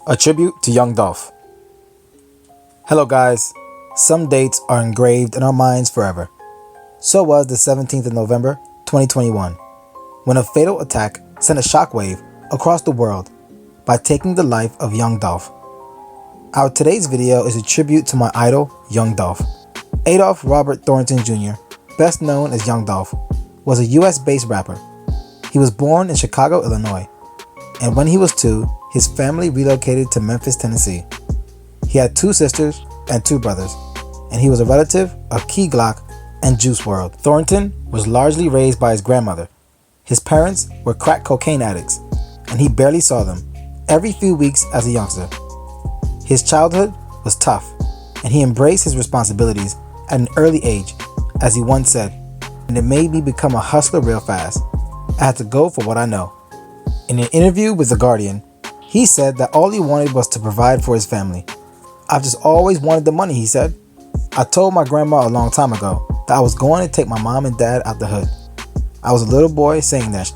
A tribute to young Dolph. Hello guys, some dates are engraved in our minds forever. So was the 17th of November 2021, when a fatal attack sent a shockwave across the world by taking the life of young Dolph. Our today's video is a tribute to my idol, young Dolph. Adolph Robert Thornton Jr., best known as Young Dolph, was a US-based rapper. He was born in Chicago, Illinois, and when he was 2, his family relocated to Memphis, Tennessee. He had 2 sisters and 2 brothers, and he was a relative of Key Glock and Juice WRLD. Thornton was largely raised by his grandmother. His parents were crack cocaine addicts, and he barely saw them every few weeks as a youngster. His childhood was tough, and he embraced his responsibilities at an early age, as he once said, "And it made me become a hustler real fast. I had to go for what I know." In an interview with The Guardian, he said that all he wanted was to provide for his family. "I've just always wanted the money," he said. "I told my grandma a long time ago that I was going to take my mom and dad out the hood. I was a little boy saying that.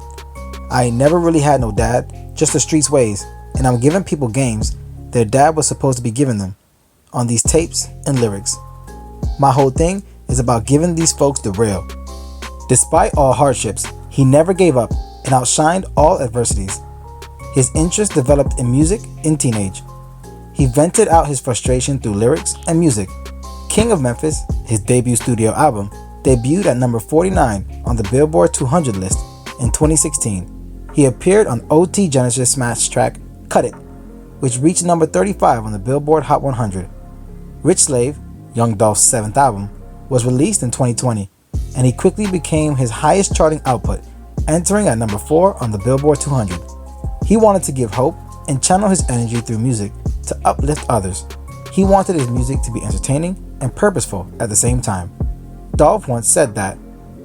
I ain't never really had no dad, just the streets ways, and I'm giving people games their dad was supposed to be giving them on these tapes and lyrics. My whole thing is about giving these folks the real." Despite all hardships, he never gave up and outshined all adversities. His interest developed in music in teenage. He vented out his frustration through lyrics and music. King of Memphis, his debut studio album, debuted at number 49 on the Billboard 200 list in 2016. He appeared on OT Genesis' smash track Cut It, which reached number 35 on the Billboard Hot 100. Rich Slave, Young Dolph's 7th album, was released in 2020, and he quickly became his highest charting output, entering at number 4 on the Billboard 200. He wanted to give hope and channel his energy through music to uplift others. He wanted his music to be entertaining and purposeful at the same time. Dolph once said that,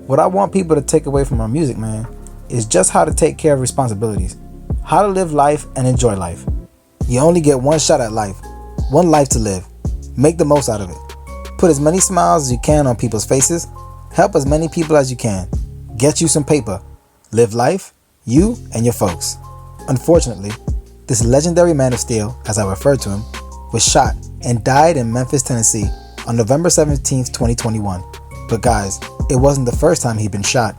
"What I want people to take away from our music, man, is just how to take care of responsibilities, how to live life and enjoy life. You only get one shot at life, one life to live. Make the most out of it. Put as many smiles as you can on people's faces, help as many people as you can, get you some paper, live life, you and your folks." Unfortunately, this legendary man of steel, as I refer to him, was shot and died in Memphis, Tennessee on November 17th, 2021. But guys, it wasn't the first time he'd been shot.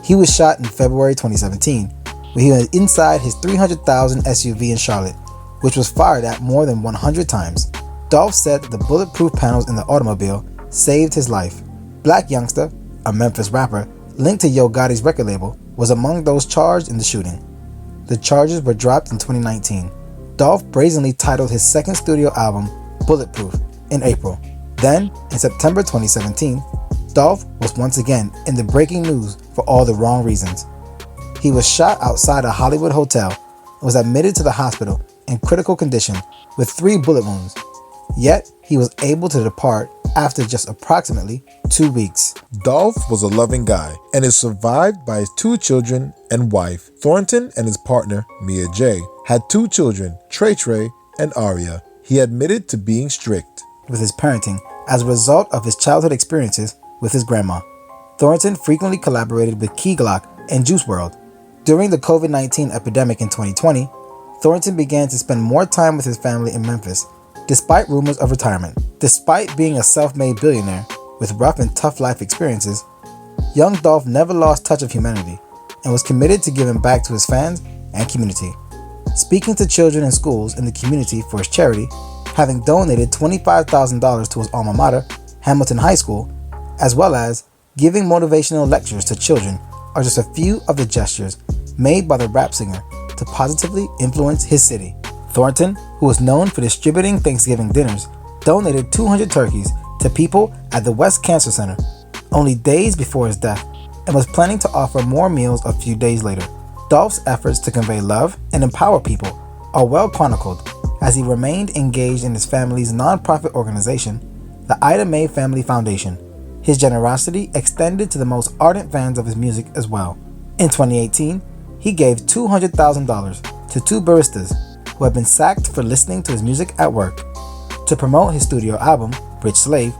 He was shot in February 2017 when he was inside his 300,000 SUV in Charlotte, which was fired at more than 100 times. Dolph said that the bulletproof panels in the automobile saved his life. Black Youngster, a Memphis rapper linked to Yo Gotti's record label, was among those charged in the shooting. The charges were dropped in 2019. Dolph brazenly titled his second studio album Bulletproof in April. Then, in September 2017, Dolph was once again in the breaking news for all the wrong reasons. He was shot outside a Hollywood hotel and was admitted to the hospital in critical condition with 3 bullet wounds. Yet, he was able to depart after just approximately 2 weeks. Dolph was a loving guy and is survived by his 2 children and wife. Thornton and his partner, Mia J., had 2 children, Trey and Aria. He admitted to being strict with his parenting as a result of his childhood experiences with his grandma. Thornton frequently collaborated with Key Glock and Juice WRLD. During the COVID-19 epidemic in 2020, Thornton began to spend more time with his family in Memphis, despite rumors of retirement. Despite being a self-made billionaire with rough and tough life experiences, young Dolph never lost touch of humanity and was committed to giving back to his fans and community. Speaking to children in schools in the community for his charity, having donated $25,000 to his alma mater, Hamilton High School, as well as giving motivational lectures to children are just a few of the gestures made by the rap singer to positively influence his city. Thornton, who was known for distributing Thanksgiving dinners, donated 200 turkeys to people at the West Cancer Center only days before his death and was planning to offer more meals a few days later. Dolph's efforts to convey love and empower people are well chronicled as he remained engaged in his family's nonprofit organization, the Ida Mae Family Foundation. His generosity extended to the most ardent fans of his music as well. In 2018, he gave $200,000 to 2 baristas who had been sacked for listening to his music at work. To promote his studio album, Rich Slave,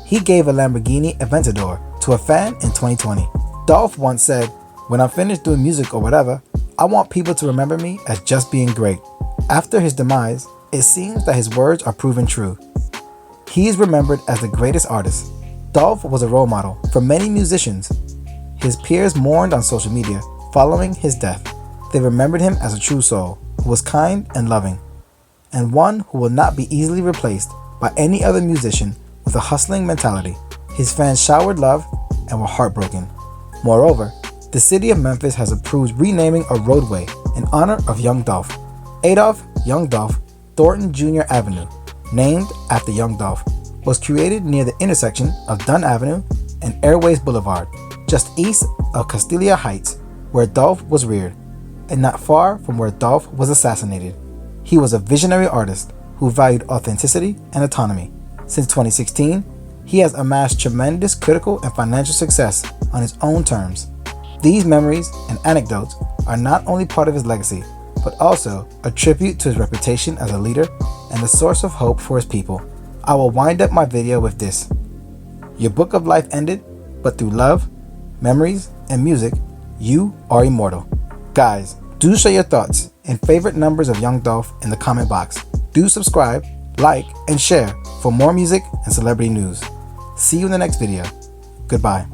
he gave a Lamborghini Aventador to a fan in 2020. Dolph once said, "When I'm finished doing music or whatever, I want people to remember me as just being great." After his demise, it seems that his words are proven true. He is remembered as the greatest artist. Dolph was a role model for many musicians. His peers mourned on social media following his death. They remembered him as a true soul who was kind and loving, and one who will not be easily replaced by any other musician with a hustling mentality. His fans showered love and were heartbroken. Moreover, the city of Memphis has approved renaming a roadway in honor of young Dolph. Adolph Young Dolph Thornton Jr. Avenue, named after young Dolph, was created near the intersection of Dunn Avenue and Airways Boulevard, just east of Castelia Heights, where Dolph was reared, and not far from where Dolph was assassinated. He was a visionary artist who valued authenticity and autonomy. Since 2016, he has amassed tremendous critical and financial success on his own terms. These memories and anecdotes are not only part of his legacy, but also a tribute to his reputation as a leader and a source of hope for his people. I will wind up my video with this. Your book of life ended, but through love, memories, and music, you are immortal. Guys, do share your thoughts and favorite numbers of young Dolph in the comment box. Do subscribe, like, and share for more music and celebrity news. See you in the next video. Goodbye.